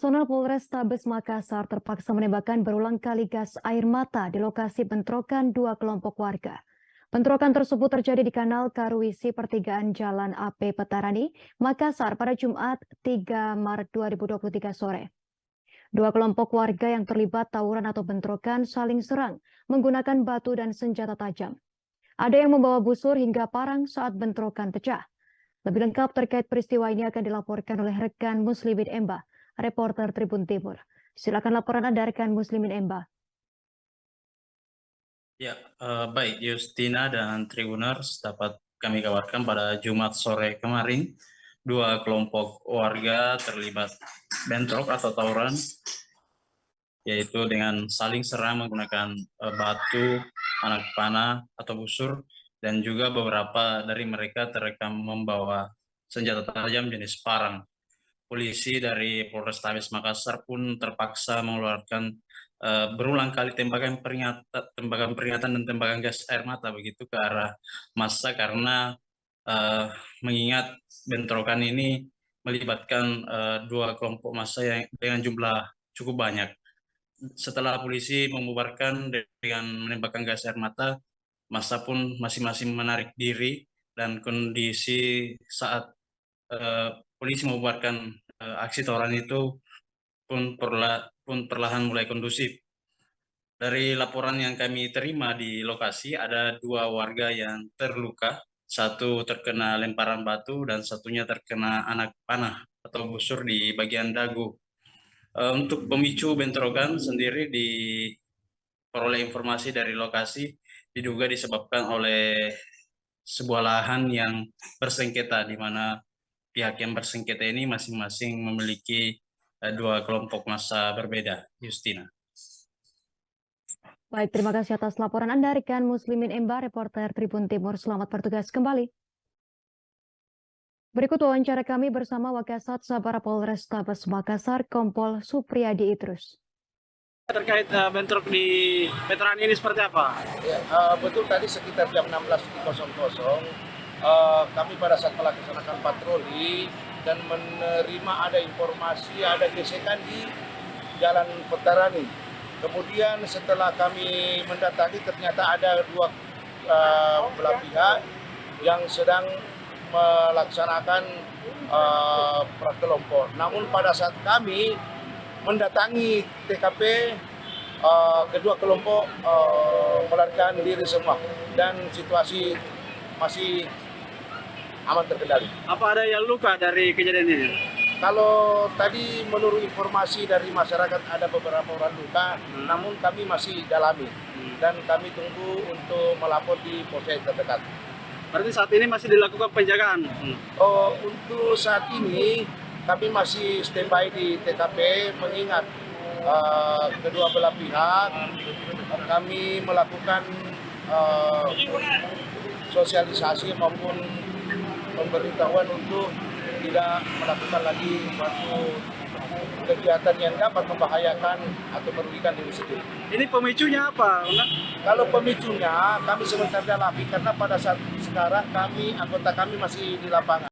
Personel Polrestabes Makassar terpaksa menembakkan berulang kali gas air mata di lokasi bentrokan dua kelompok warga. Bentrokan tersebut terjadi di Kanal Karuisi pertigaan Jalan AP Petarani, Makassar pada Jumat 3 Maret 2023 sore. Dua kelompok warga yang terlibat tawuran atau bentrokan saling serang menggunakan batu dan senjata tajam. Ada yang membawa busur hingga parang saat bentrokan pecah. Lebih lengkap terkait peristiwa ini akan dilaporkan oleh rekan Muslimin Emba, reporter Tribun Timur. Silakan laporan Anda rekan Muslimin Emba. Ya, baik Justina dan Tribuners, dapat kami kabarkan pada Jumat sore kemarin, dua kelompok warga terlibat bentrok atau tawuran, yaitu dengan saling serang menggunakan batu, anak panah atau busur, dan juga beberapa dari mereka terekam membawa senjata tajam jenis parang. Polisi dari Polrestabes Makassar pun terpaksa mengeluarkan berulang kali tembakan peringatan dan tembakan gas air mata begitu ke arah massa karena mengingat bentrokan ini melibatkan dua kelompok massa yang dengan jumlah cukup banyak. Setelah polisi membubarkan dengan menembakkan gas air mata, massa pun masing-masing menarik diri dan kondisi saat polisi membubarkan aksi tawuran itu pun perlahan mulai kondusif. Dari laporan yang kami terima di lokasi, ada dua warga yang terluka, satu terkena lemparan batu dan satunya terkena anak panah atau busur di bagian dagu. Untuk pemicu bentrokan sendiri diperoleh informasi dari lokasi, diduga disebabkan oleh sebuah lahan yang bersengketa, di mana pihak yang bersengketa ini masing-masing memiliki dua kelompok massa berbeda. Justina. Baik, terima kasih atas laporan Anda rekan Muslimin Emba, reporter Tribun Timur. Selamat bertugas kembali. Berikut wawancara kami bersama Wakasat Sabara Polrestabes Makassar, Kompol Supriyadi Idrus. Terkait bentrok di veteran ini seperti apa? Ya, betul tadi sekitar jam 16.00 kami pada saat melaksanakan patroli dan menerima ada informasi ada gesekan di Jalan Petarani. Kemudian setelah kami mendatangi ternyata ada dua belah pihak yang sedang melaksanakan perkelompok. Namun pada saat kami mendatangi TKP, kedua kelompok melarikan diri semua dan situasi masih aman terkendali. Apa ada yang luka dari kejadian ini? Kalau tadi menurut informasi dari masyarakat ada beberapa orang luka, namun kami masih dalami dan kami tunggu untuk melapor di polsek terdekat. Berarti saat ini masih dilakukan penjagaan? Untuk saat ini kami masih standby di TKP mengingat kedua belah pihak. Kami melakukan sosialisasi maupun pemberitahuan untuk tidak melakukan lagi suatu kegiatan yang dapat membahayakan atau merugikan diri sendiri. Ini pemicunya apa? Kalau pemicunya kami sebentar dalami karena pada saat sekarang anggota kami masih di lapangan.